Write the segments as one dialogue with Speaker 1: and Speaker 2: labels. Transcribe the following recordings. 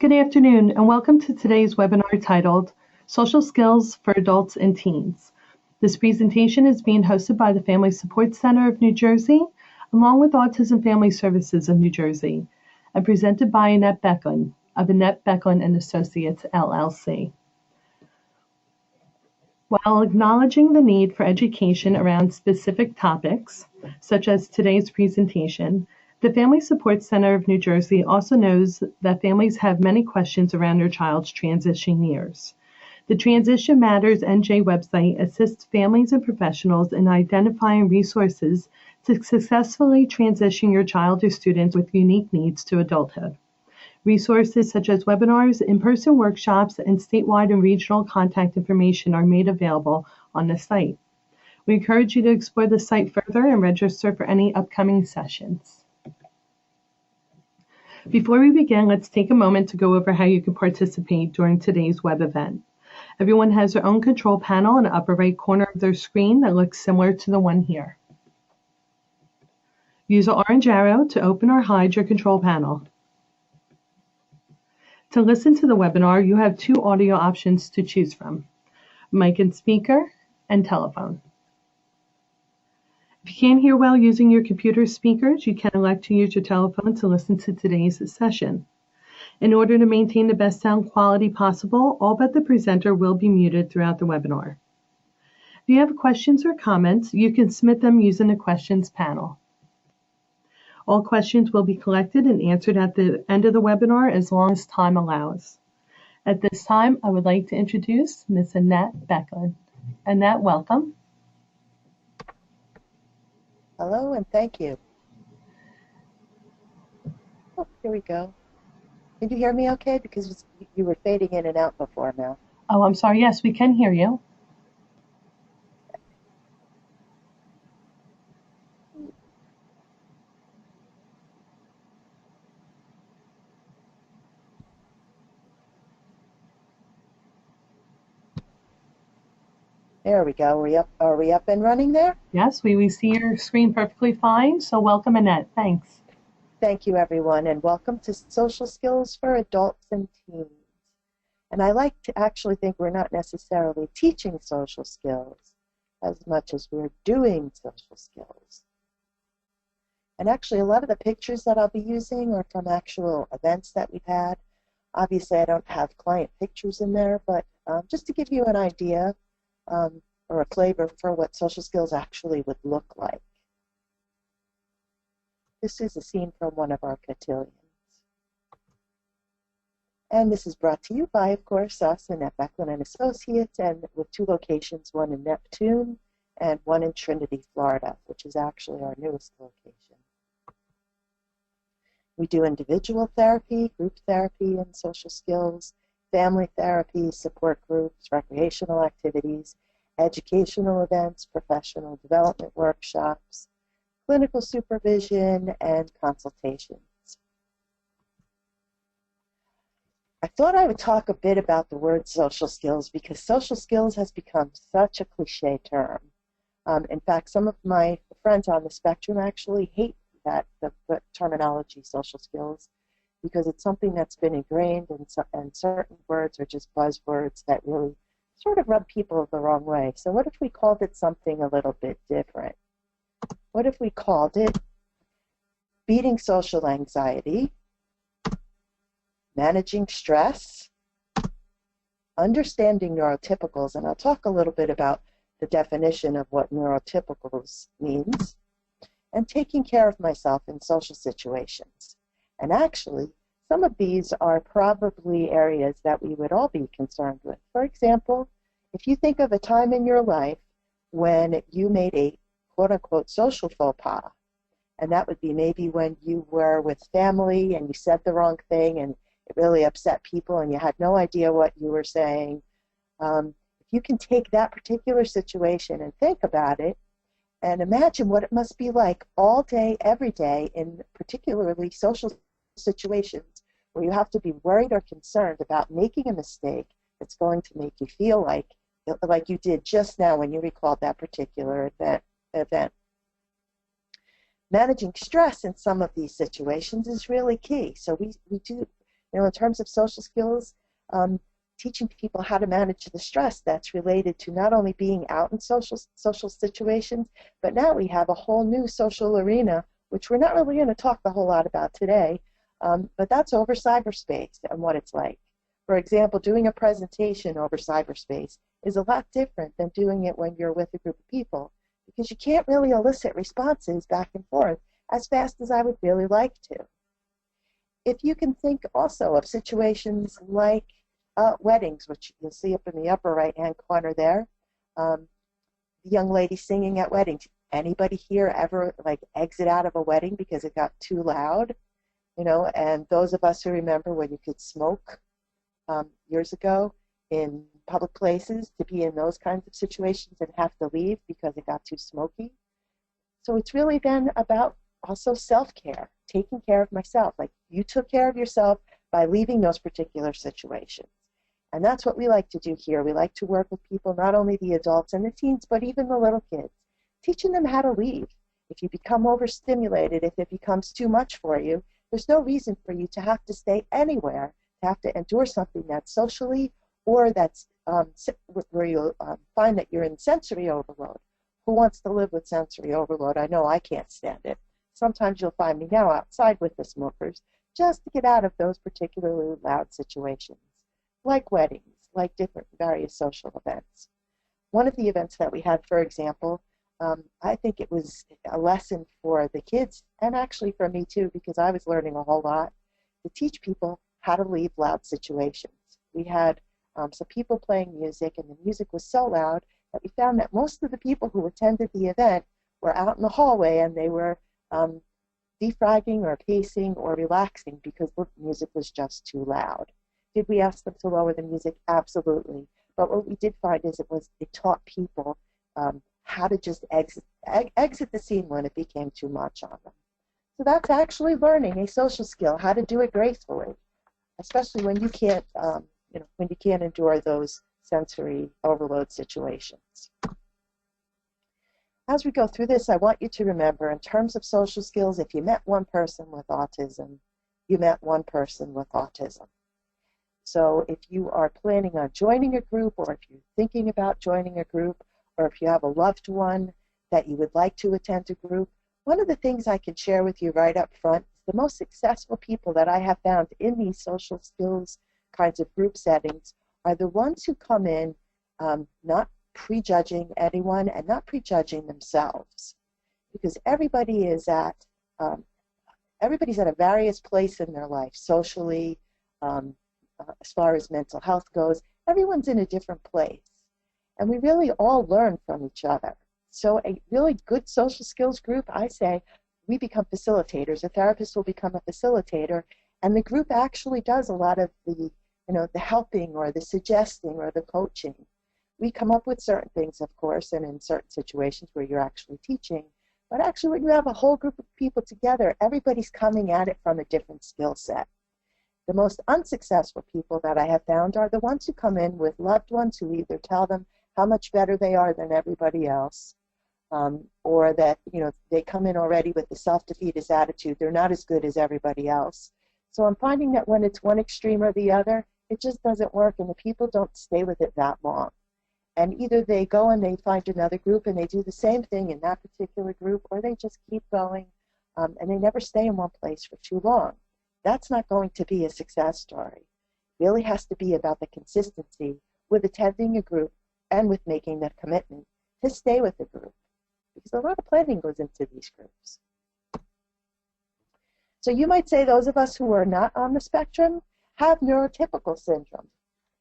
Speaker 1: Good afternoon, and welcome to today's webinar titled Social Skills for Adults and Teens. This presentation is being hosted by the Family Support Center of New Jersey, along with Autism Family Services of New Jersey, and presented by Annette Becklin of Annette Becklin and Associates, LLC. While acknowledging the need for education around specific topics, such as today's presentation, the Family Support Center of New Jersey also knows that families have many questions around their child's transition years. The Transition Matters NJ website assists families and professionals in identifying resources to successfully transition your child or student with unique needs to adulthood. Resources such as webinars, in-person workshops, and statewide and regional contact information are made available on the site. We encourage you to explore the site further and register for any upcoming sessions. Before we begin, let's take a moment to go over how you can participate during today's web event. Everyone has their own control panel in the upper right corner of their screen that looks similar to the one here. Use the orange arrow to open or hide your control panel. To listen to the webinar, you have two audio options to choose from: mic and speaker, and telephone. If you can't hear well using your computer speakers, you can elect to use your telephone to listen to today's session. In order to maintain the best sound quality possible, all but the presenter will be muted throughout the webinar. If you have questions or comments, you can submit them using the questions panel. All questions will be collected and answered at the end of the webinar as long as time allows. At this time, I would like to introduce Ms. Annette Becklin. Annette, welcome.
Speaker 2: Hello, and thank you. Oh, here we go. Can you hear me okay? Because you were fading in and out before now.
Speaker 1: Oh, I'm sorry. Yes, we can hear you.
Speaker 2: There we go. Are we up and running there?
Speaker 1: Yes, we see your screen perfectly fine. So welcome, Annette. Thanks.
Speaker 2: Thank you, everyone, and welcome to Social Skills for Adults and Teens. And I like to actually think we're not necessarily teaching social skills as much as we're doing social skills. And actually, a lot of the pictures that I'll be using are from actual events that we've had. Obviously, I don't have client pictures in there, but just to give you an idea or a flavor for what social skills actually would look like. This is a scene from one of our cotillions. And this is brought to you by, of course, us, Annette Becklin and Associates, and with two locations, one in Neptune and one in Trinity, Florida, which is actually our newest location. We do individual therapy, group therapy, and social skills, family therapy, support groups, recreational activities, educational events, professional development workshops, clinical supervision, and consultations. I thought I would talk a bit about the word social skills because social skills has become such a cliche term. In fact, some of my friends on the spectrum actually hate the terminology social skills because it's something that's been ingrained, and certain words are just buzzwords that really sort of rub people the wrong way. So what if we called it something a little bit different? What if we called it beating social anxiety, managing stress, understanding neurotypicals, and I'll talk a little bit about the definition of what neurotypicals means, and taking care of myself in social situations. And actually, some of these are probably areas that we would all be concerned with. For example, if you think of a time in your life when you made a quote-unquote social faux pas, and that would be maybe when you were with family and you said the wrong thing and it really upset people and you had no idea what you were saying. If you can take that particular situation and think about it and imagine what it must be like all day, every day, in particularly social situations where you have to be worried or concerned about making a mistake that's going to make you feel like you did just now when you recalled that particular event. Managing stress in some of these situations is really key. So we do In terms of social skills, teaching people how to manage the stress that's related to not only being out in social situations, but now we have a whole new social arena, which we're not really going to talk a whole lot about today, but that's over cyberspace and what it's like. For example, doing a presentation over cyberspace is a lot different than doing it when you're with a group of people, because you can't really elicit responses back and forth as fast as I would really like to. If you can think also of situations like weddings, which you'll see up in the upper right-hand corner there, the young lady singing at weddings. Anybody here ever exit out of a wedding because it got too loud? And those of us who remember when you could smoke years ago in public places, to be in those kinds of situations and have to leave because it got too smoky. So it's really then about also self-care, taking care of myself. Like you took care of yourself by leaving those particular situations. And that's what we like to do here. We like to work with people, not only the adults and the teens, but even the little kids, teaching them how to leave. If you become overstimulated, if it becomes too much for you, there's no reason for you to have to stay anywhere, to have to endure something that's socially or that's where you'll find that you're in sensory overload. Who wants to live with sensory overload? I know I can't stand it. Sometimes you'll find me now outside with the smokers just to get out of those particularly loud situations, like weddings, like different various social events. One of the events that we had, for example, I think it was a lesson for the kids, and actually for me too, because I was learning a whole lot, to teach people how to leave loud situations. We had some people playing music, and the music was so loud that we found that most of the people who attended the event were out in the hallway, and they were defragging or pacing or relaxing because the music was just too loud. Did we ask them to lower the music? Absolutely. But what we did find is it taught people how to just exit the scene when it became too much on them. So that's actually learning a social skill, how to do it gracefully, especially when you can't, when you can't endure those sensory overload situations. As we go through this, I want you to remember, in terms of social skills, if you met one person with autism, you met one person with autism. So if you are planning on joining a group, or if you're thinking about joining a group, or if you have a loved one that you would like to attend a group, one of the things I can share with you right up front is the most successful people that I have found in these social skills kinds of group settings are the ones who come in not prejudging anyone and not prejudging themselves, because everybody's at a various place in their life socially, as far as mental health goes. Everyone's in a different place, and we really all learn from each other. So a really good social skills group, I say, we become facilitators. A therapist will become a facilitator, and the group actually does a lot of the helping or the suggesting or the coaching. We come up with certain things, of course, and in certain situations where you're actually teaching, but actually when you have a whole group of people together, everybody's coming at it from a different skill set. The most unsuccessful people that I have found are the ones who come in with loved ones who either tell them how much better they are than everybody else, or that they come in already with the self-defeatist attitude. They're not as good as everybody else. So I'm finding that when it's one extreme or the other, it just doesn't work, and the people don't stay with it that long. And either they go and they find another group and they do the same thing in that particular group, or they just keep going, and they never stay in one place for too long. That's not going to be a success story. It really has to be about the consistency with attending a group and with making that commitment to stay with the group, because a lot of planning goes into these groups. So you might say those of us who are not on the spectrum have neurotypical syndrome.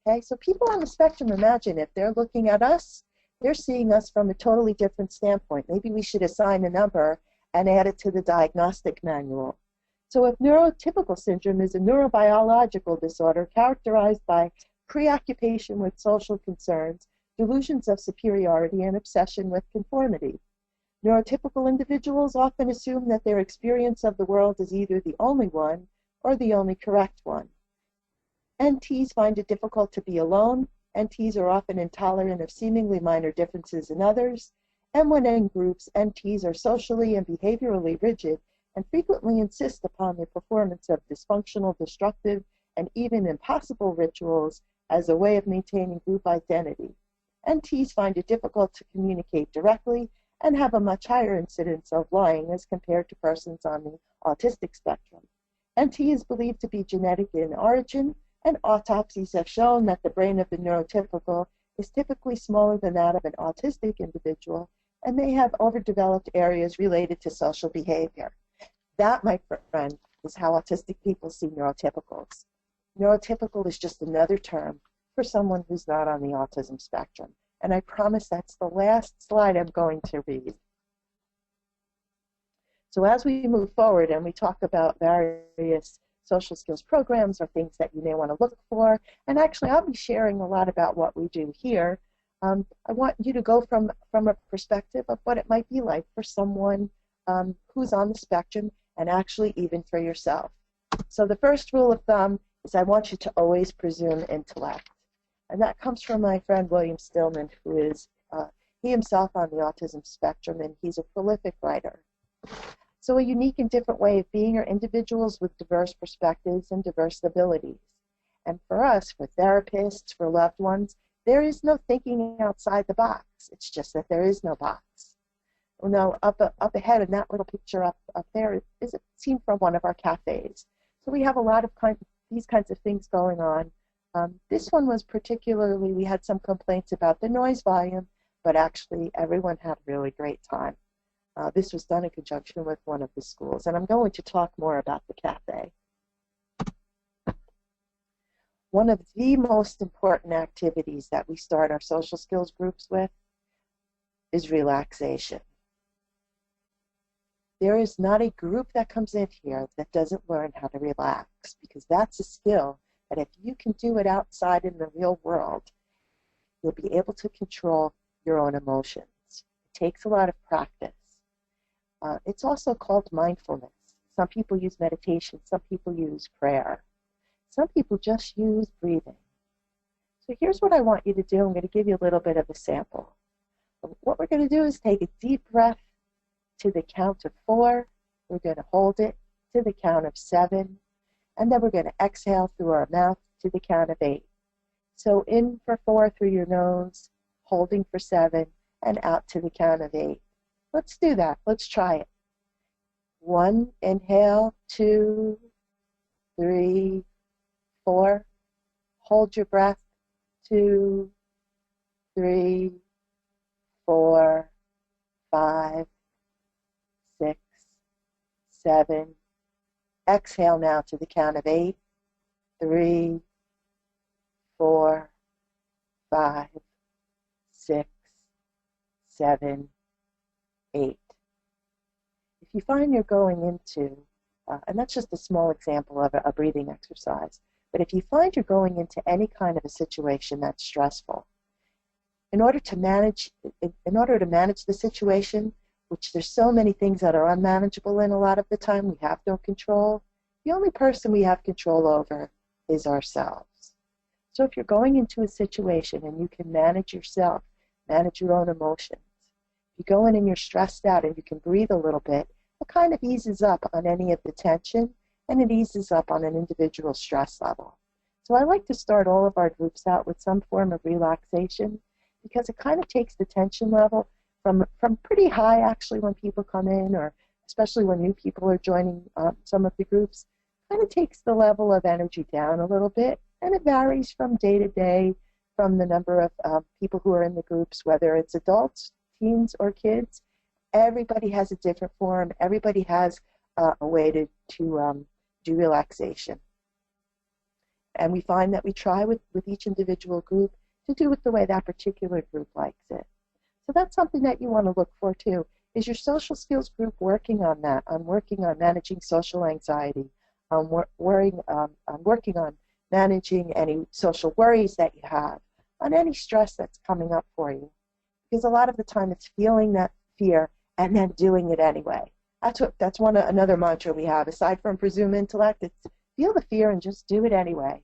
Speaker 2: Okay, so people on the spectrum, imagine if they're looking at us, they're seeing us from a totally different standpoint. Maybe we should assign a number and add it to the diagnostic manual. So if neurotypical syndrome is a neurobiological disorder characterized by preoccupation with social concerns, delusions of superiority, and obsession with conformity. Neurotypical individuals often assume that their experience of the world is either the only one or the only correct one. NTs find it difficult to be alone. NTs are often intolerant of seemingly minor differences in others. And when in groups, NTs are socially and behaviorally rigid and frequently insist upon the performance of dysfunctional, destructive, and even impossible rituals as a way of maintaining group identity. NTs find it difficult to communicate directly and have a much higher incidence of lying as compared to persons on the autistic spectrum. NT is believed to be genetic in origin, and autopsies have shown that the brain of the neurotypical is typically smaller than that of an autistic individual and may have overdeveloped areas related to social behavior. That, my friend, is how autistic people see neurotypicals. Neurotypical is just another term for someone who's not on the autism spectrum. And I promise that's the last slide I'm going to read. So as we move forward and we talk about various social skills programs or things that you may want to look for, and actually I'll be sharing a lot about what we do here, I want you to go from a perspective of what it might be like for someone who's on the spectrum, and actually even for yourself. So the first rule of thumb is I want you to always presume intellect. And that comes from my friend William Stillman, who is he himself on the autism spectrum, and he's a prolific writer. So a unique and different way of being are individuals with diverse perspectives and diverse abilities. And for us, for therapists, for loved ones, there is no thinking outside the box. It's just that there is no box. Now, up ahead in that little picture up there is a scene from one of our cafes. So we have a lot of these kinds of things going on. This one was particularly, we had some complaints about the noise volume, but actually everyone had a really great time. This was done in conjunction with one of the schools, and I'm going to talk more about the cafe. One of the most important activities that we start our social skills groups with is relaxation. There is not a group that comes in here that doesn't learn how to relax, because that's a skill that if you can do it outside in the real world, you'll be able to control your own emotions. It takes a lot of practice. It's also called mindfulness. Some people use meditation, some people use prayer. Some people just use breathing. So here's what I want you to do. I'm going to give you a little bit of a sample. What we're going to do is take a deep breath to the count of 4. We're going to hold it to the count of 7. And then we're going to exhale through our mouth to the count of 8. So in for 4 through your nose, holding for 7, and out to the count of 8. Let's do that. Let's try it. 1, inhale, 2, 3, 4. Hold your breath. 2, 3, 4, 5, 6, 7. Exhale now to the count of 8. 3, 4, 5, 6, 7, 8. If you find you're going into, and that's just a small example of a breathing exercise, but if you find you're going into any kind of a situation that's stressful, in order to manage the situation, which there's so many things that are unmanageable in a lot of the time, we have no control. The only person we have control over is ourselves. So if you're going into a situation and you can manage yourself, manage your own emotions, you go in and you're stressed out and you can breathe a little bit, it kind of eases up on any of the tension, and it eases up on an individual stress level. So I like to start all of our groups out with some form of relaxation, because it kind of takes the tension level from pretty high actually when people come in, or especially when new people are joining some of the groups, kind of takes the level of energy down a little bit, and it varies from day to day from the number of people who are in the groups, whether it's adults, teens, or kids. Everybody has a different form. Everybody has a way to do relaxation. And we find that we try with each individual group to do it the way that particular group likes it. So that's something that you want to look for too. Is your social skills group working on that, on working on managing social anxiety, on working on managing any social worries that you have, on any stress that's coming up for you? Because a lot of the time it's feeling that fear and then doing it anyway. That's another mantra we have. Aside from presume intellect, it's feel the fear and just do it anyway.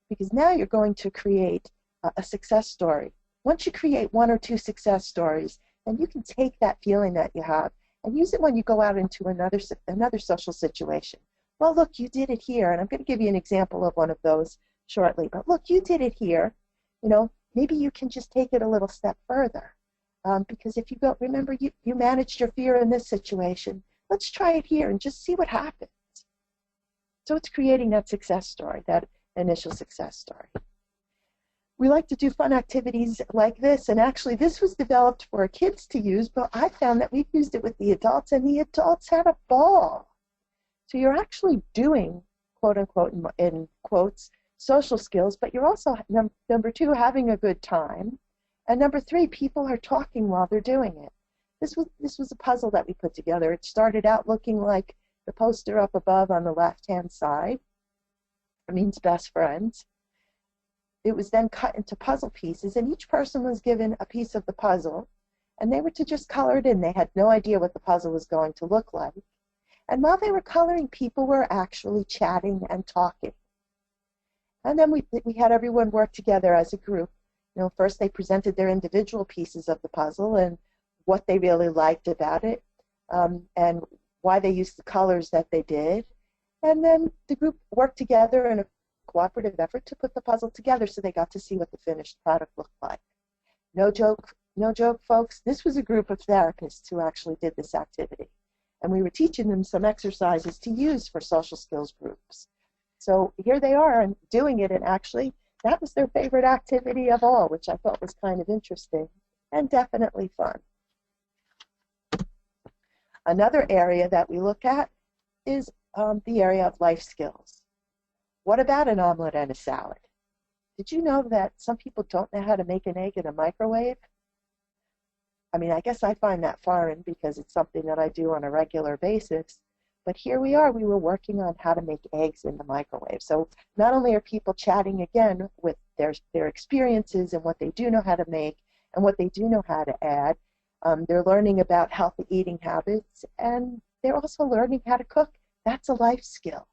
Speaker 2: Because now you're going to create a success story. Once you create 1 or 2 success stories, then you can take that feeling that you have and use it when you go out into another social situation. well, look, you did it here. And I'm going to give you an example of one of those shortly. But look, you did it here. You know, maybe you can just take it a little step further. Because if you go, remember, you managed your fear in this situation. Let's try it here and just see what happens. So it's creating that success story, that initial success story. We like to do fun activities like this, and actually this was developed for kids to use, but I found that we've used it with the adults, and the adults had a ball. So you're actually doing, quote unquote, in quotes, social skills, but you're also, number two, having a good time, and number three, people are talking while they're doing it. This was a puzzle that we put together. It started out looking like the poster up above on the left-hand side. It means best friends. It was then cut into puzzle pieces, and each person was given a piece of the puzzle, and they were to just color it in. They had no idea what the puzzle was going to look like. And while they were coloring, people were actually chatting and talking. And then we had everyone work together as a group. You know, first they presented their individual pieces of the puzzle and what they really liked about it, and why they used the colors that they did. And then the group worked together in a cooperative effort to put the puzzle together, so they got to see what the finished product looked like. No joke, folks, this was a group of therapists who actually did this activity. And we were teaching them some exercises to use for social skills groups. So here they are and doing it, and actually that was their favorite activity of all, which I thought was kind of interesting and definitely fun. Another area that we look at is the area of life skills. What about an omelet and a salad? Did you know that some people don't know how to make an egg in a microwave? I mean, I guess I find that foreign because it's something that I do on a regular basis. But here we are, we were working on how to make eggs in the microwave. So not only are people chatting again with their experiences and what they do know how to make and what they do know how to add, they're learning about healthy eating habits, and they're also learning how to cook. That's a life skill.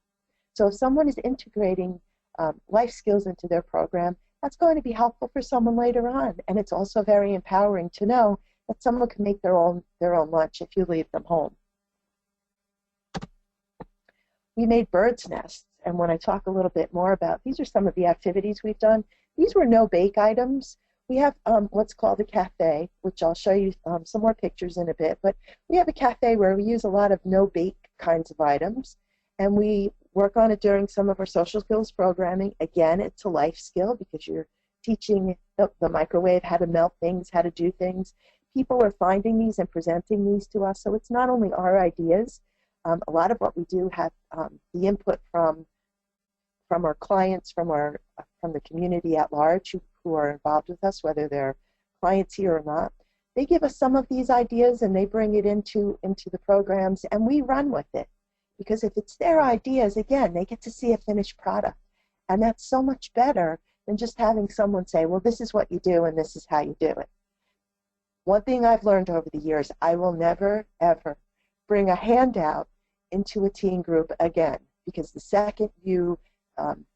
Speaker 2: So if someone is integrating life skills into their program, that's going to be helpful for someone later on. And it's also very empowering to know that someone can make their own lunch if you leave them home. We made birds' nests, and when I talk a little bit more about, these are some of the activities we've done. These were no-bake items. We have what's called a cafe, which I'll show you some more pictures in a bit, but we have a cafe where we use a lot of no-bake kinds of items, and we work on it during some of our social skills programming. Again, it's a life skill because you're teaching the microwave how to melt things, how to do things. People are finding these and presenting these to us, so it's not only our ideas. A lot of what we do have the input from our clients, from the community at large who are involved with us, whether they're clients here or not. They give us some of these ideas and they bring it into the programs, and we run with it. Because if it's their ideas, again, they get to see a finished product. And that's so much better than just having someone say, well, this is what you do and this is how you do it. One thing I've learned over the years, I will never, ever bring a handout into a teen group again, because the second you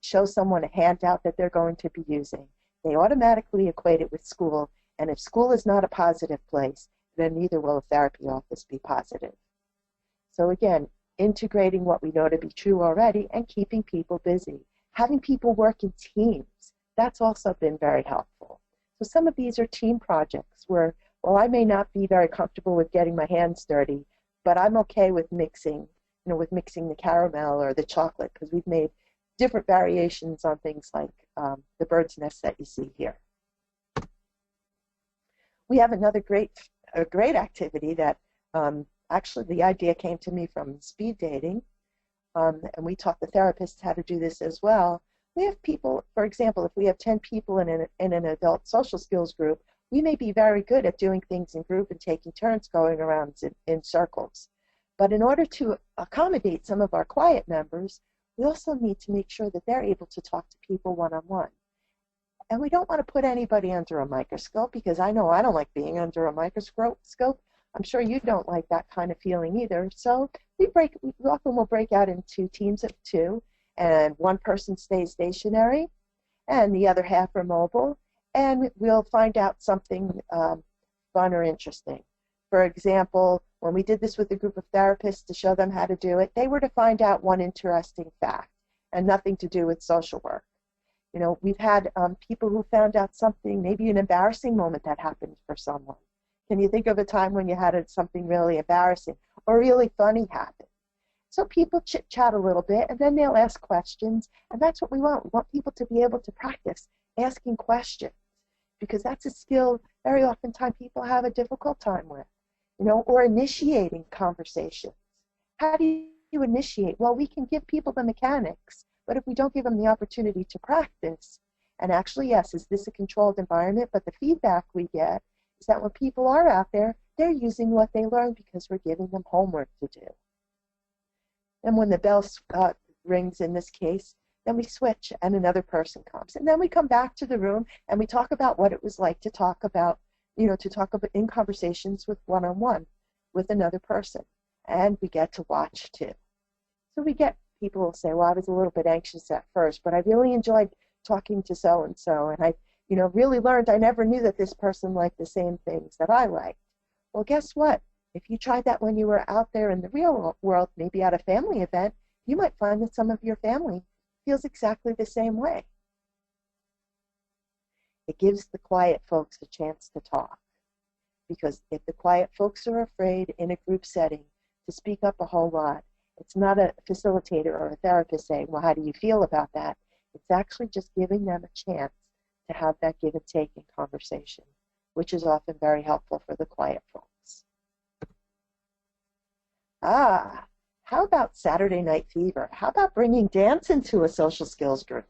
Speaker 2: show someone a handout that they're going to be using, they automatically equate it with school, and if school is not a positive place, then neither will a therapy office be positive. So again, integrating what we know to be true already and keeping people busy. Having people work in teams, that's also been very helpful. So some of these are team projects where, well, I may not be very comfortable with getting my hands dirty, but I'm okay with mixing the caramel or the chocolate, because we've made different variations on things like the bird's nest that you see here. We have another great activity that actually the idea came to me from speed dating, and we taught the therapists how to do this as well. We have people, for example, if we have 10 people in an adult social skills group, we may be very good at doing things in group and taking turns going around in circles. But in order to accommodate some of our quiet members, we also need to make sure that they're able to talk to people one-on-one. And we don't want to put anybody under a microscope, because I know I don't like being under a microscope. I'm sure you don't like that kind of feeling either. So we often will break out into teams of 2, and one person stays stationary and the other half are mobile, and we'll find out something fun or interesting. For example, When we did this with a group of therapists to show them how to do it, they were to find out one interesting fact and nothing to do with social work. You know, we've had people who found out something, maybe an embarrassing moment that happened for someone. Can you think of a time when you had something really embarrassing or really funny happen? So people chit-chat a little bit, and then they'll ask questions, and that's what we want. We want people to be able to practice asking questions, because that's a skill very oftentimes people have a difficult time with, you know, or initiating conversations. How do you initiate? Well, we can give people the mechanics, but if we don't give them the opportunity to practice, and actually, yes, is this a controlled environment? But the feedback we get is that when people are out there, they're using what they learned because we're giving them homework to do. And when the bell rings in this case, then we switch and another person comes. And then we come back to the room and we talk about what it was like to talk about, you know, to talk about in conversations with one-on-one with another person. And we get to watch too. So we get people who say, well, I was a little bit anxious at first, but I really enjoyed talking to so-and-so. And I, you know, really learned I never knew that this person liked the same things that I liked. Well, guess what? If you tried that when you were out there in the real world, maybe at a family event, you might find that some of your family feels exactly the same way. It gives the quiet folks a chance to talk. Because if the quiet folks are afraid in a group setting to speak up a whole lot, it's not a facilitator or a therapist saying, well, how do you feel about that? It's actually just giving them a chance to have that give and take in conversation, which is often very helpful for the quiet folks. How about Saturday Night Fever? How about bringing dance into a social skills group?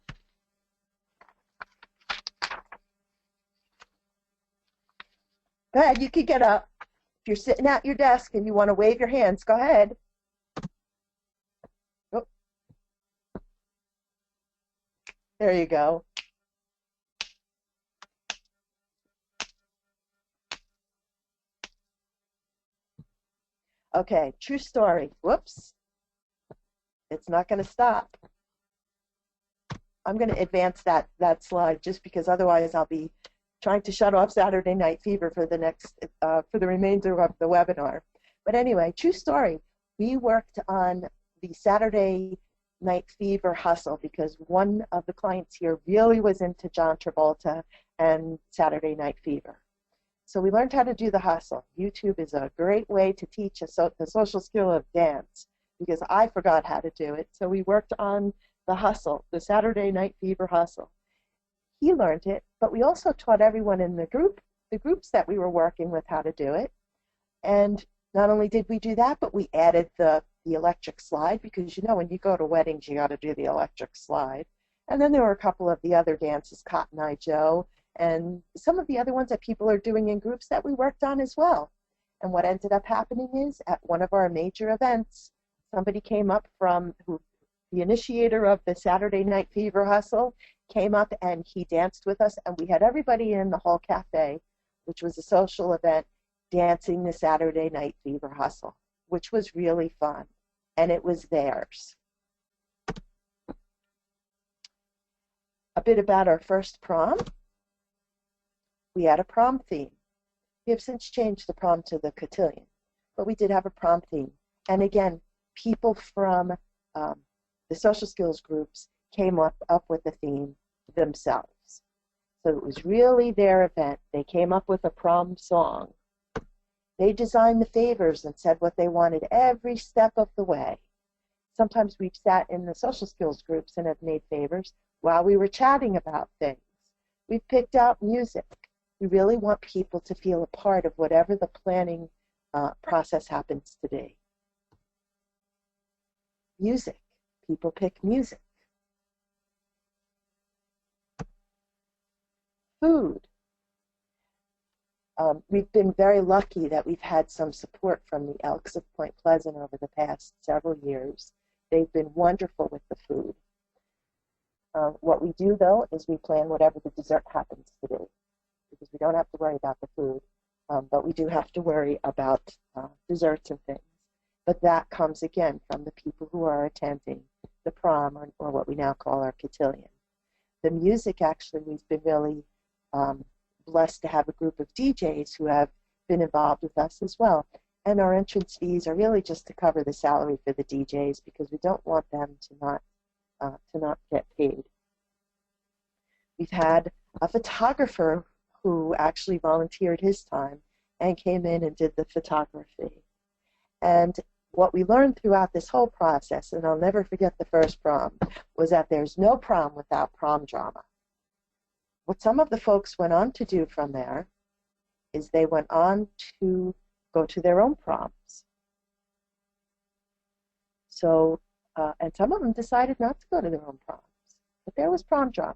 Speaker 2: Go ahead, you can get up. If you're sitting at your desk and you want to wave your hands, go ahead. Oh. There you go. Okay, true story. Whoops. It's not going to stop. I'm going to advance that slide just because otherwise I'll be trying to shut off Saturday Night Fever for the remainder of the webinar. But anyway, true story. We worked on the Saturday Night Fever hustle because one of the clients here really was into John Travolta and Saturday Night Fever. So we learned how to do the hustle. YouTube is a great way to teach the social skill of dance because I forgot how to do it. So we worked on the hustle, the Saturday Night Fever hustle. He learned it, but we also taught everyone in the groups that we were working with how to do it. And not only did we do that, but we added the electric slide because, you know, when you go to weddings, you got to do the electric slide. And then there were a couple of the other dances, Cotton Eye Joe, and some of the other ones that people are doing in groups that we worked on as well. And what ended up happening is at one of our major events, somebody came up from the initiator of the Saturday Night Fever hustle, came up and he danced with us, and we had everybody in the whole cafe, which was a social event, dancing the Saturday Night Fever hustle, which was really fun, and it was theirs. A bit about our first prom. We had a prom theme. We have since changed the prom to the cotillion, but we did have a prom theme. And again, people from the social skills groups came up with the theme themselves. So it was really their event. They came up with a prom song. They designed the favors and said what they wanted every step of the way. Sometimes we've sat in the social skills groups and have made favors while we were chatting about things. We've picked out music. We really want people to feel a part of whatever the planning process happens to be. Music. People pick music. Food. We've been very lucky that we've had some support from the Elks of Point Pleasant over the past several years. They've been wonderful with the food. What we do, though, is we plan whatever the dessert happens to be, because we don't have to worry about the food, but we do have to worry about desserts and things. But that comes, again, from the people who are attending the prom, or what we now call our cotillion. The music, actually, we've been really blessed to have a group of DJs who have been involved with us as well. And our entrance fees are really just to cover the salary for the DJs because we don't want them to not get paid. We've had a photographer who actually volunteered his time and came in and did the photography. And what we learned throughout this whole process, and I'll never forget the first prom, was that there's no prom without prom drama. What some of the folks went on to do from there is they went on to go to their own proms. So, and some of them decided not to go to their own proms, but there was prom drama.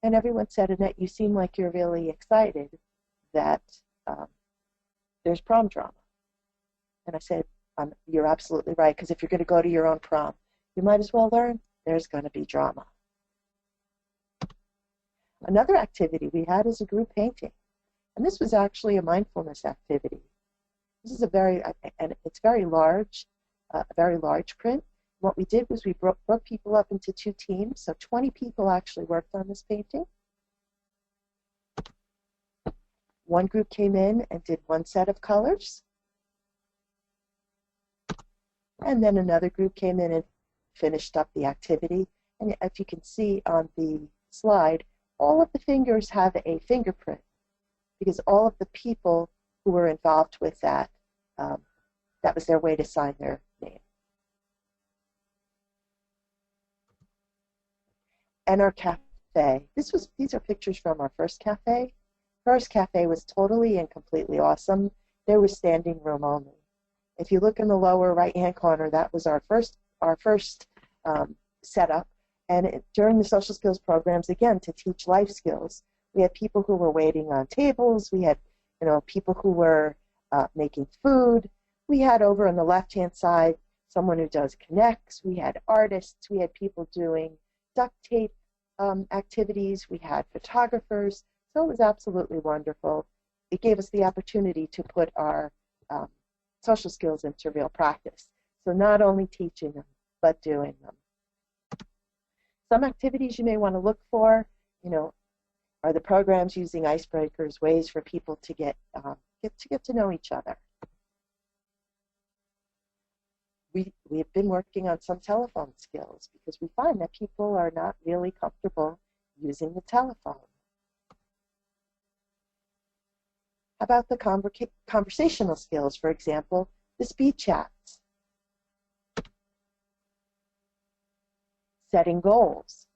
Speaker 2: And everyone said, Annette, you seem like you're really excited that there's prom drama. And I said, you're absolutely right, because if you're going to go to your own prom, you might as well learn there's going to be drama. Another activity we had is a group painting. And this was actually a mindfulness activity. This is and it's very large, a very large print. What we did was we broke people up into 2 teams, so 20 people actually worked on this painting. One group came in and did 1 set of colors, and then another group came in and finished up the activity. And if you can see on the slide, all of the fingers have a fingerprint because all of the people who were involved with that, that was their way to sign their name. And our cafe. These are pictures from our first cafe. First cafe was totally and completely awesome. There was standing room only. If you look in the lower right-hand corner, that was our first setup. And during the social skills programs, again, to teach life skills, we had people who were waiting on tables. We had, people who were making food. We had over on the left-hand side someone who does connects. We had artists. We had people doing duct tape activities. We had photographers. So it was absolutely wonderful. It gave us the opportunity to put our social skills into real practice. So not only teaching them, but doing them. Some activities you may want to look for, are the programs using icebreakers, ways for people to get to know each other. We've been working on some telephone skills because we find that people are not really comfortable using the telephone. How about the conversational skills, for example, the speed chats? Setting goals.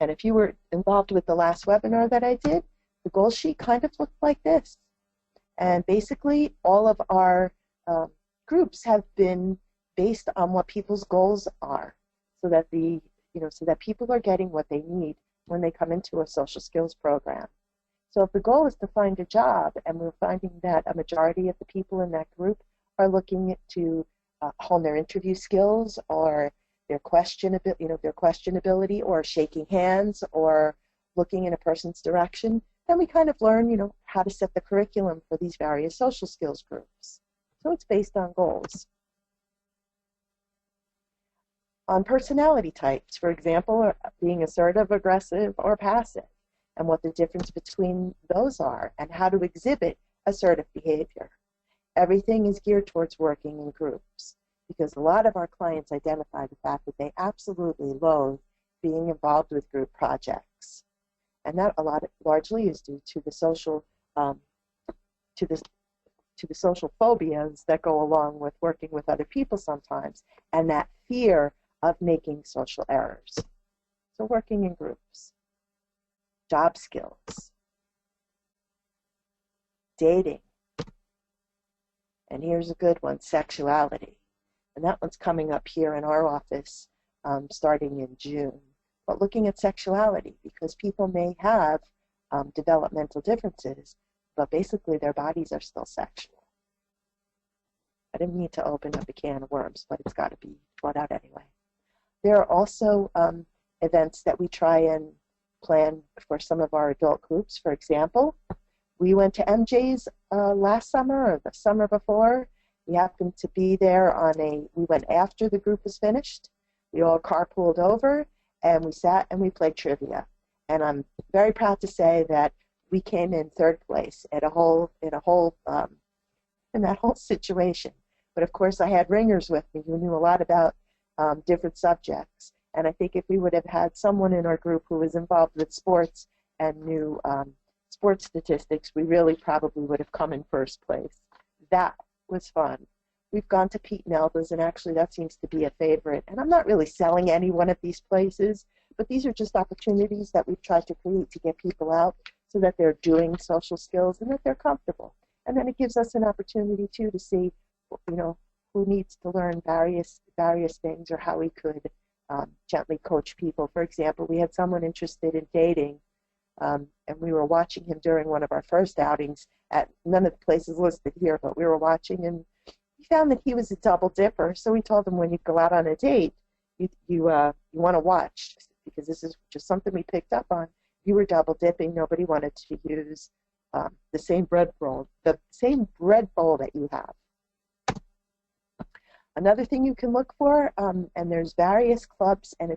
Speaker 2: And if you were involved with the last webinar that I did, the goal sheet kind of looked like this. And basically, all of our groups have been based on what people's goals are, so that people are getting what they need when they come into a social skills program. So if the goal is to find a job, and we're finding that a majority of the people in that group are looking to hone their interview skills or their questionability, or shaking hands, or looking in a person's direction, then we kind of learn, how to set the curriculum for these various social skills groups. So it's based on goals. On personality types, for example, being assertive, aggressive, or passive, and what the difference between those are, and how to exhibit assertive behavior. Everything is geared towards working in groups, because a lot of our clients identify the fact that they absolutely loathe being involved with group projects. And that largely is due to the social social phobias that go along with working with other people sometimes, and that fear of making social errors. So working in groups. Job skills. Dating. And here's a good one, sexuality. And that one's coming up here in our office starting in June. But looking at sexuality, because people may have developmental differences, but basically their bodies are still sexual. I didn't mean to open up a can of worms, but it's got to be brought out anyway. There are also events that we try and plan for some of our adult groups. For example, we went to MJ's last summer or the summer before. We happened to be there we went after the group was finished. We all carpooled over, and we sat and we played trivia. And I'm very proud to say that we came in third place in a whole in that whole situation. But of course, I had ringers with me who knew a lot about different subjects. And I think if we would have had someone in our group who was involved with sports and knew sports statistics, we really probably would have come in first place. That was fun. We've gone to Pete and Elba's, and actually that seems to be a favorite. And I'm not really selling any one of these places, but these are just opportunities that we've tried to create to get people out so that they're doing social skills and that they're comfortable. And then it gives us an opportunity, too, to see, you know, who needs to learn various things or how we could gently coach people. For example, we had someone interested in dating, and we were watching him during one of our first outings at none of the places listed here, but we were watching, and we found that he was a double dipper. So we told him, when you go out on a date, you want to watch, because this is just something we picked up on. You were double dipping. Nobody wanted to use the same bread bowl that you have. Another thing you can look for, and there's various clubs, and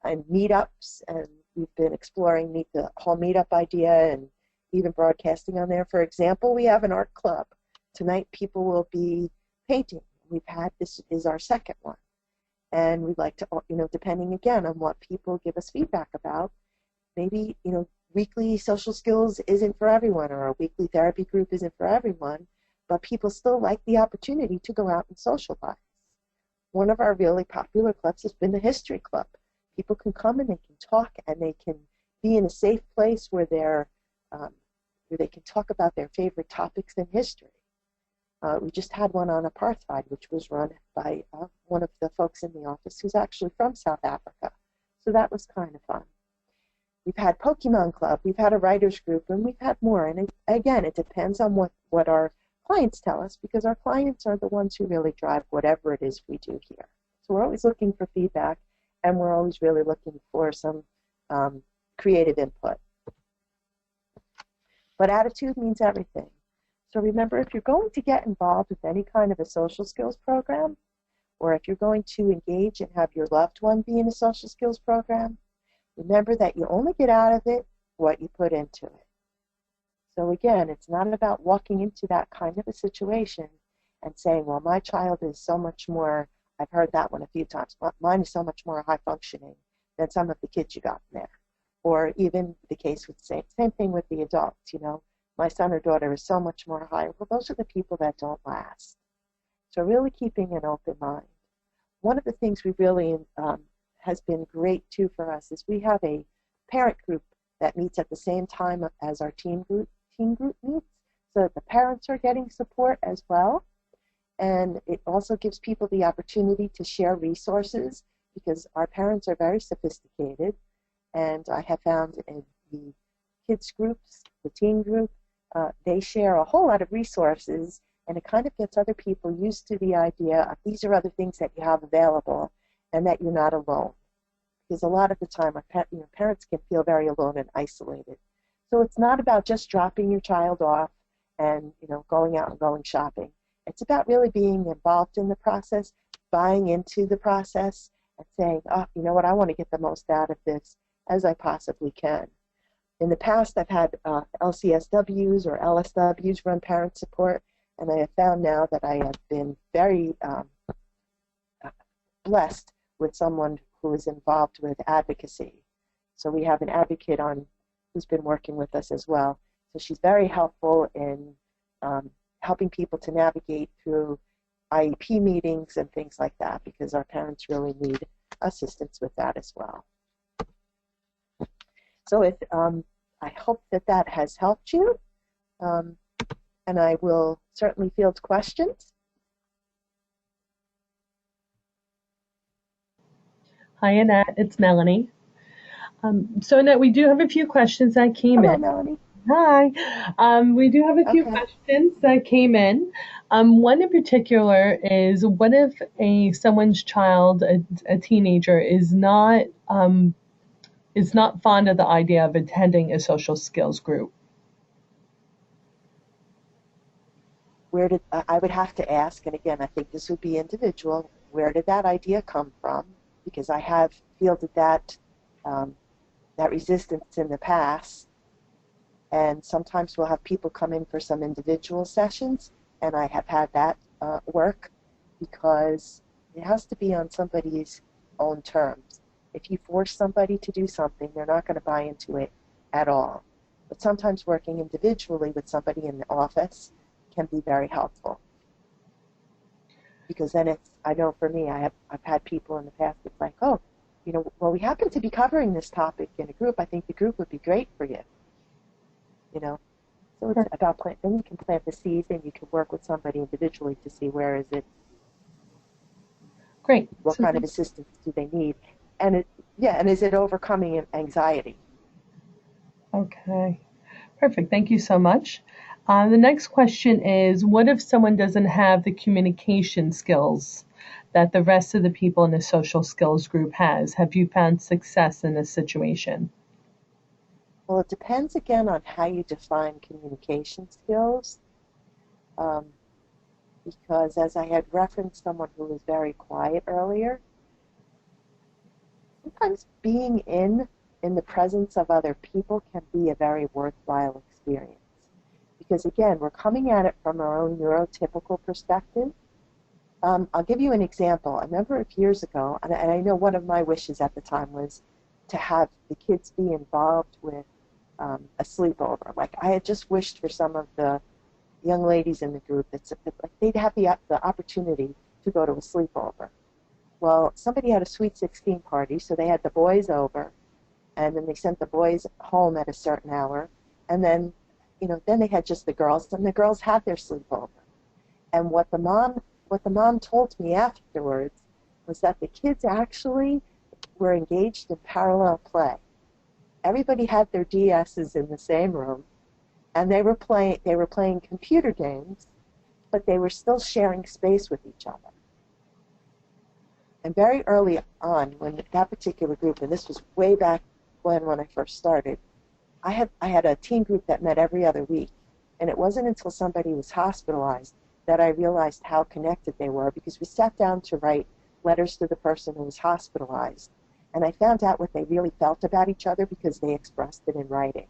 Speaker 2: meetups, and we've been exploring the whole meetup idea and even broadcasting on there. For example, we have an art club. Tonight people will be painting. This is our second one. And we'd like to, depending again on what people give us feedback about, maybe, weekly social skills isn't for everyone, or a weekly therapy group isn't for everyone, but people still like the opportunity to go out and socialize. One of our really popular clubs has been the history club. People can come and they can talk, and they can be in a safe place where they can talk about their favorite topics in history. We just had one on apartheid, which was run by one of the folks in the office who's actually from South Africa. So that was kind of fun. We've had Pokemon Club, we've had a writers group, and we've had more. And again, it depends on what our clients tell us, because our clients are the ones who really drive whatever it is we do here. So we're always looking for feedback, and we're always really looking for some creative input. But attitude means everything. So remember, if you're going to get involved with any kind of a social skills program, or if you're going to engage and have your loved one be in a social skills program, remember that you only get out of it what you put into it. So again, it's not about walking into that kind of a situation and saying, well, my child is so much more, I've heard that one a few times, mine is so much more high functioning than some of the kids you got in there. Or even the case with same thing with the adults, my son or daughter is so much more higher. Well, those are the people that don't last. So really keeping an open mind. One of the things we really has been great too for us is we have a parent group that meets at the same time as our teen group meets, so that the parents are getting support as well. And it also gives people the opportunity to share resources, because our parents are very sophisticated. And I have found in the kids groups, the teen group, they share a whole lot of resources, and it kind of gets other people used to the idea of these are other things that you have available and that you're not alone. Because a lot of the time, parents can feel very alone and isolated. So it's not about just dropping your child off and going out and going shopping. It's about really being involved in the process, buying into the process, and saying, oh, you know what, I want to get the most out of this as I possibly can. In the past, I've had LCSWs or LSWs run parent support, and I have found now that I have been very blessed with someone who is involved with advocacy. So we have an advocate who's been working with us as well. So she's very helpful in helping people to navigate through IEP meetings and things like that, because our parents really need assistance with that as well. So I hope that has helped you, and I will certainly field questions.
Speaker 1: Hi, Annette. It's Melanie. So, Annette, we do have a few questions that came
Speaker 2: Hello,
Speaker 1: in.
Speaker 2: Melanie.
Speaker 1: Hi. We do have a few questions that came in. One in particular is, what if someone's child, a teenager, is not fond of the idea of attending a social skills group?
Speaker 2: I would have to ask, and again, I think this would be individual, where did that idea come from? Because I have fielded that resistance in the past, and sometimes we'll have people come in for some individual sessions, and I have had that work because it has to be on somebody's own terms. If you force somebody to do something, they're not going to buy into it at all. But sometimes working individually with somebody in the office can be very helpful. Because then it's, I know for me, I've had people in the past, it's like, oh, you know, well, we happen to be covering this topic in a group. I think the group would be great for you. You know, so it's about then you can plant the seeds and you can work with somebody individually to see where is it,
Speaker 1: Great.
Speaker 2: what kind of assistance do they need, and and is it overcoming anxiety?
Speaker 1: Okay, perfect. Thank you so much. The next question is, what if someone doesn't have the communication skills that the rest of the people in the social skills group has? Have you found success in this situation?
Speaker 2: Well, it depends again on how you define communication skills, because as I had referenced someone who was very quiet earlier, sometimes being in the presence of other people can be a very worthwhile experience. Because again, we're coming at it from our own neurotypical perspective. I'll give you an example. I remember a few years ago, and I know one of my wishes at the time was to have the kids be involved with a sleepover. Like I had just wished for some of the young ladies in the group that like they'd have the opportunity to go to a sleepover. Well, somebody had a Sweet 16 party, so they had the boys over, and then they sent the boys home at a certain hour, and then, you know, then they had just the girls, and the girls had their sleepover. And what the mom told me afterwards was that the kids actually were engaged in parallel play. Everybody had their DSs in the same room, and they were playing computer games, but they were still sharing space with each other. And very early on, when that particular group, and this was way back when I first started, I had a teen group that met every other week, and it wasn't until somebody was hospitalized that I realized how connected they were, because we sat down to write letters to the person who was hospitalized, and I found out what they really felt about each other because they expressed it in writing.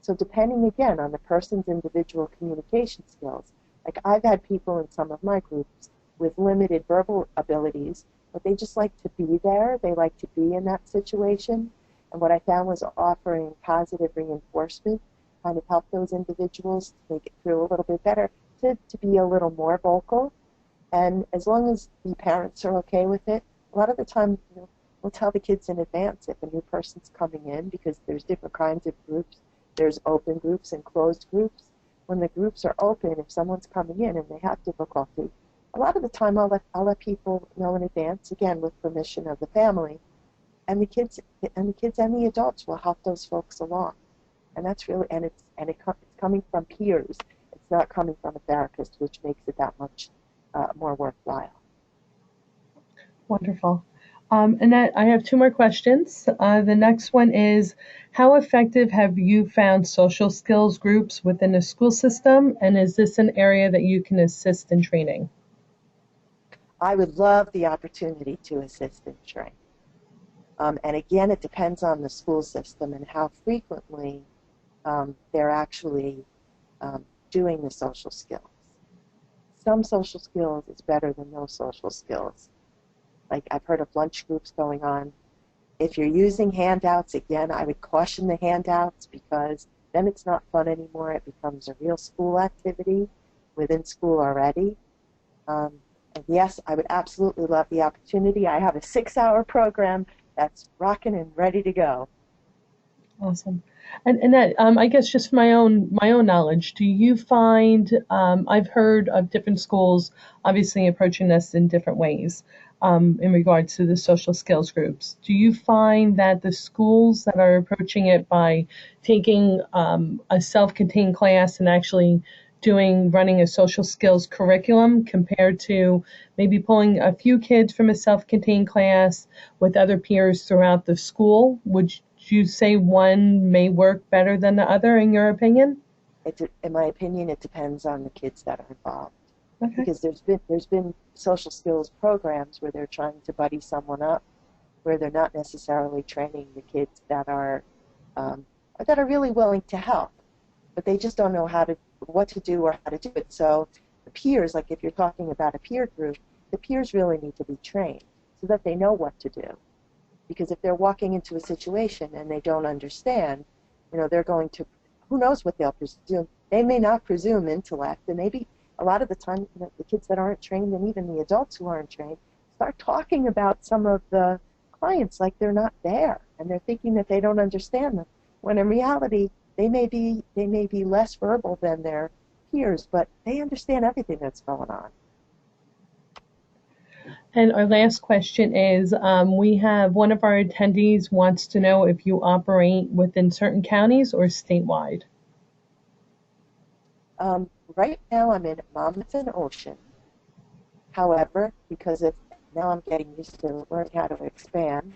Speaker 2: So depending again on the person's individual communication skills, like I've had people in some of my groups with limited verbal abilities, but they just like to be there, they like to be in that situation, and what I found was offering positive reinforcement kind of helped those individuals to make it through a little bit better, to be a little more vocal. And as long as the parents are okay with it, a lot of the time, you know, we'll tell the kids in advance if a new person's coming in, because there's different kinds of groups. There's open groups and closed groups. When the groups are open, if someone's coming in and they have difficulty, a lot of the time I'll let people know in advance, again with permission of the family, and the kids and the adults will help those folks along. And that's really, it's coming from peers. It's not coming from a therapist, which makes it that much more worthwhile.
Speaker 1: Wonderful. And that I have two more questions. The next one is, how effective have you found social skills groups within the school system, and is this an area that you can assist in training?
Speaker 2: I would love the opportunity to assist in training. And again, it depends on the school system and how frequently they're actually doing the social skills. Some social skills is better than no social skills. Like I've heard of lunch groups going on. If you're using handouts, again, I would caution the handouts, because then it's not fun anymore. It becomes a real school activity within school already. And yes, I would absolutely love the opportunity. I have a 6-hour program that's rocking and ready to go.
Speaker 1: Awesome. And that, I guess, just my own knowledge, do you find, I've heard of different schools obviously approaching this in different ways in regards to the social skills groups. Do you find that the schools that are approaching it by taking a self-contained class and actually running a social skills curriculum compared to maybe pulling a few kids from a self-contained class with other peers throughout the school, would you say one may work better than the other, in your opinion?
Speaker 2: In my opinion, it depends on the kids that are involved.
Speaker 1: Okay.
Speaker 2: Because there's been social skills programs where they're trying to buddy someone up, where they're not necessarily training the kids that are really willing to help, but they just don't know how to what to do or how to do it. So the peers, like if you're talking about a peer group, the peers really need to be trained so that they know what to do. Because if they're walking into a situation and they don't understand, they're going to, who knows what they'll presume. They may not presume intellect, and maybe a lot of the time, the kids that aren't trained and even the adults who aren't trained start talking about some of the clients like they're not there, and they're thinking that they don't understand them, when in reality, they may be less verbal than their peers, but they understand everything that's going on.
Speaker 1: And our last question is, we have one of our attendees wants to know if you operate within certain counties or statewide.
Speaker 2: Right now I'm in Monmouth and Ocean. However, because now I'm getting used to learning how to expand,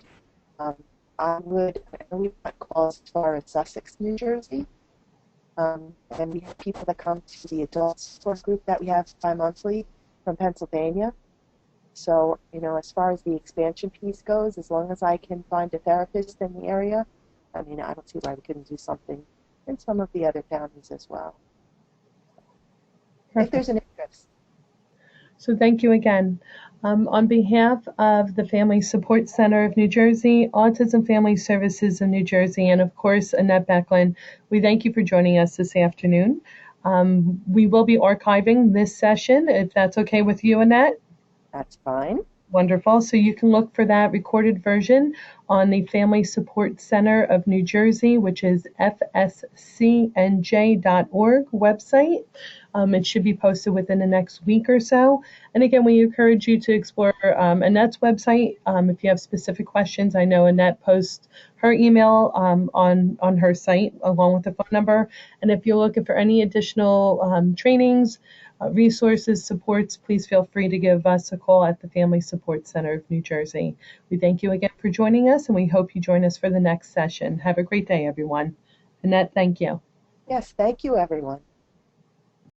Speaker 2: we've got calls as far as Sussex, New Jersey, and we have people that come to the adult support group that we have bi-monthly from Pennsylvania. So, as far as the expansion piece goes, as long as I can find a therapist in the area, I don't see why we couldn't do something in some of the other counties as well. Perfect. If there's an interest.
Speaker 1: So thank you again. On behalf of the Family Support Center of New Jersey, Autism Family Services of New Jersey, and of course, Annette Becklin, we thank you for joining us this afternoon. We will be archiving this session, if that's okay with you, Annette.
Speaker 2: That's fine.
Speaker 1: Wonderful. So you can look for that recorded version on the Family Support Center of New Jersey, which is fscnj.org website. It should be posted within the next week or so. And again, we encourage you to explore Annette's website if you have specific questions. I know Annette posts her email on her site along with the phone number. And if you're looking for any additional trainings, resources, supports, please feel free to give us a call at the Family Support Center of New Jersey. We thank you again for joining us, and we hope you join us for the next session. Have a great day, everyone. Annette, thank you.
Speaker 2: Yes, thank you, everyone.